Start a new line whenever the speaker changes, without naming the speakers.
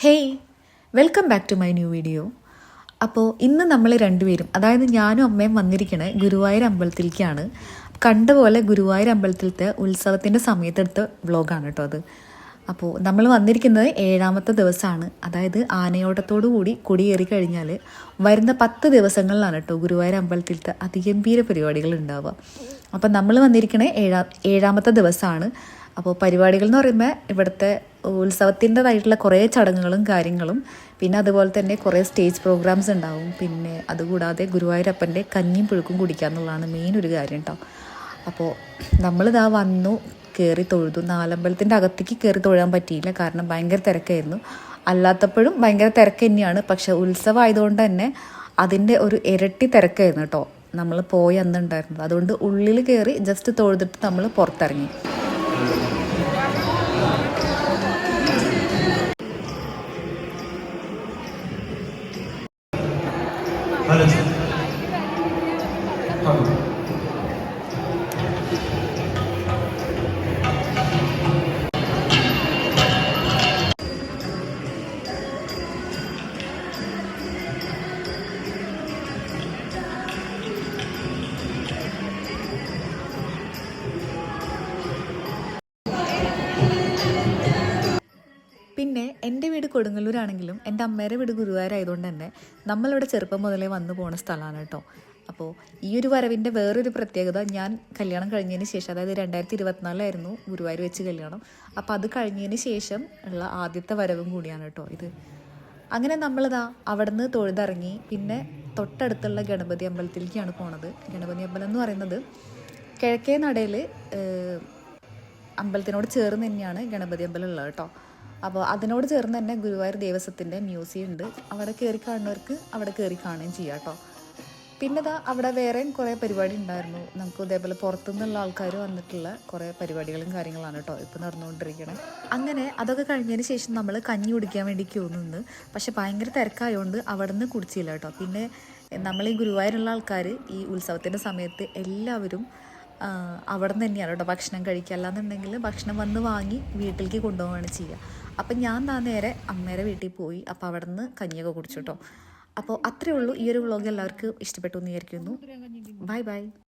Hey, welcome back to my new video. അപ്പോൾ ഇന്ന് നമ്മൾ രണ്ടുപേരും, അതായത് ഞാനും അമ്മയും വന്നിരിക്കണേ ഗുരുവായൂർ അമ്പലത്തിലേക്കാണ്. കണ്ട പോലെ ഗുരുവായൂർ അമ്പലത്തിലത്തെ ഉത്സവത്തിൻ്റെ സമയത്തെടുത്ത വ്ളോഗാണ് കേട്ടോ അത്. അപ്പോൾ നമ്മൾ വന്നിരിക്കുന്നത് 7ാമത്തെ ദിവസമാണ്. അതായത് ആനയോട്ടത്തോടു കൂടി കൊടിയേറി കഴിഞ്ഞാൽ വരുന്ന 10 ദിവസങ്ങളിലാണ് കേട്ടോ ഗുരുവായൂർ അമ്പലത്തിലത്തെ അതിഗംഭീര പരിപാടികൾ ഉണ്ടാവുക. അപ്പം നമ്മൾ വന്നിരിക്കണേ 7ാമത്തെ ദിവസമാണ്. അപ്പോൾ പരിപാടികൾ എന്ന് പറയുമ്പോൾ ഇവിടുത്തെ ഉത്സവത്തിൻ്റെതായിട്ടുള്ള കുറേ ചടങ്ങുകളും കാര്യങ്ങളും, പിന്നെ അതുപോലെ തന്നെ കുറേ സ്റ്റേജ് പ്രോഗ്രാംസ് ഉണ്ടാവും. പിന്നെ അതുകൂടാതെ ഗുരുവായൂരപ്പൻ്റെ കഞ്ഞിയും പുഴുക്കും കുടിക്കുക എന്നുള്ളതാണ് മെയിൻ ഒരു കാര്യം കേട്ടോ. അപ്പോൾ നമ്മളിതാ വന്നു, കയറി തൊഴുതു. നാലമ്പലത്തിൻ്റെ അകത്തേക്ക് കയറി തൊഴാൻ പറ്റിയില്ല, കാരണം ഭയങ്കര തിരക്കായിരുന്നു. അല്ലാത്തപ്പോഴും ഭയങ്കര തിരക്ക് തന്നെയാണ്, പക്ഷേ ഉത്സവം ആയതുകൊണ്ട് തന്നെ അതിൻ്റെ ഒരു ഇരട്ടി തിരക്കായിരുന്നു കേട്ടോ നമ്മൾ പോയി അന്നുണ്ടായിരുന്നത്. അതുകൊണ്ട് ഉള്ളിൽ കയറി ജസ്റ്റ് തൊഴുതിട്ട് നമ്മൾ പുറത്തിറങ്ങി. പിന്നെ എൻ്റെ വീട് കൊടുങ്ങല്ലൂരാണെങ്കിലും എൻ്റെ അമ്മയുടെ വീട് ഗുരുവായൂരായതുകൊണ്ട് തന്നെ നമ്മളിവിടെ ചെറുപ്പം മുതലേ വന്നു പോകുന്ന സ്ഥലമാണ് കേട്ടോ. അപ്പോൾ ഈ ഒരു വരവിൻ്റെ വേറൊരു പ്രത്യേകത, ഞാൻ കല്യാണം കഴിഞ്ഞതിന് ശേഷം, അതായത് 2024 ഗുരുവായൂർ വെച്ച് കല്യാണം. അപ്പോൾ അത് കഴിഞ്ഞതിന് ശേഷം ഉള്ള ആദ്യത്തെ വരവും കൂടിയാണ് കേട്ടോ ഇത്. അങ്ങനെ നമ്മളിതാ അവിടെ നിന്ന് തൊഴുതിറങ്ങി. പിന്നെ തൊട്ടടുത്തുള്ള ഗണപതി അമ്പലത്തിലേക്കാണ് പോണത്. ഗണപതി അമ്പലം എന്ന് പറയുന്നത് കിഴക്കേ നടയിൽ അമ്പലത്തിനോട് ചേർന്ന് തന്നെയാണ് ഗണപതി അമ്പലം ഉള്ളത് കേട്ടോ. അപ്പോൾ അതിനോട് ചേർന്ന് തന്നെ ഗുരുവായൂർ ദേവസ്വത്തിൻ്റെ മ്യൂസിയം ഉണ്ട്. അവിടെ കയറി കാണുന്നവർക്ക് അവിടെ കയറി കാണുകയും ചെയ്യാം കേട്ടോ. പിന്നെ അവിടെ വേറെയും കുറേ പരിപാടി ഉണ്ടായിരുന്നു. നമുക്ക് ഇതേപോലെ പുറത്തുനിന്നുള്ള ആൾക്കാർ വന്നിട്ടുള്ള കുറേ പരിപാടികളും കാര്യങ്ങളാണ് കേട്ടോ ഇപ്പോൾ നടന്നുകൊണ്ടിരിക്കണം. അങ്ങനെ അതൊക്കെ കഴിഞ്ഞതിന് ശേഷം നമ്മൾ കഞ്ഞി കുടിക്കാൻ വേണ്ടി ക്യൂ നിന്ന്, പക്ഷെ ഭയങ്കര തിരക്കായതുകൊണ്ട് അവിടെ നിന്ന് കുടിച്ചില്ല കേട്ടോ. പിന്നെ നമ്മൾ ഈ ഗുരുവായൂരുള്ള ആൾക്കാർ ഈ ഉത്സവത്തിൻ്റെ സമയത്ത് എല്ലാവരും അവിടെ നിന്ന് തന്നെയാണ് കേട്ടോ ഭക്ഷണം കഴിക്കുക. അല്ലാന്നുണ്ടെങ്കിൽ ഭക്ഷണം വന്ന് വാങ്ങി വീട്ടിലേക്ക് കൊണ്ടുപോവുകയാണ് ചെയ്യുക. അപ്പം ഞാൻ നേരെ അമ്മേരെ വീട്ടിൽ പോയി. അപ്പോൾ അവിടെ നിന്ന് കഞ്ഞിയൊക്കെ കുടിച്ചു കേട്ടോ. അപ്പോൾ അത്രയേ ഉള്ളൂ. ഈ ഒരു വ്ളോഗ് എല്ലാവർക്കും ഇഷ്ടപ്പെട്ടു എന്ന് വിചാരിക്കുന്നു. Bye bye.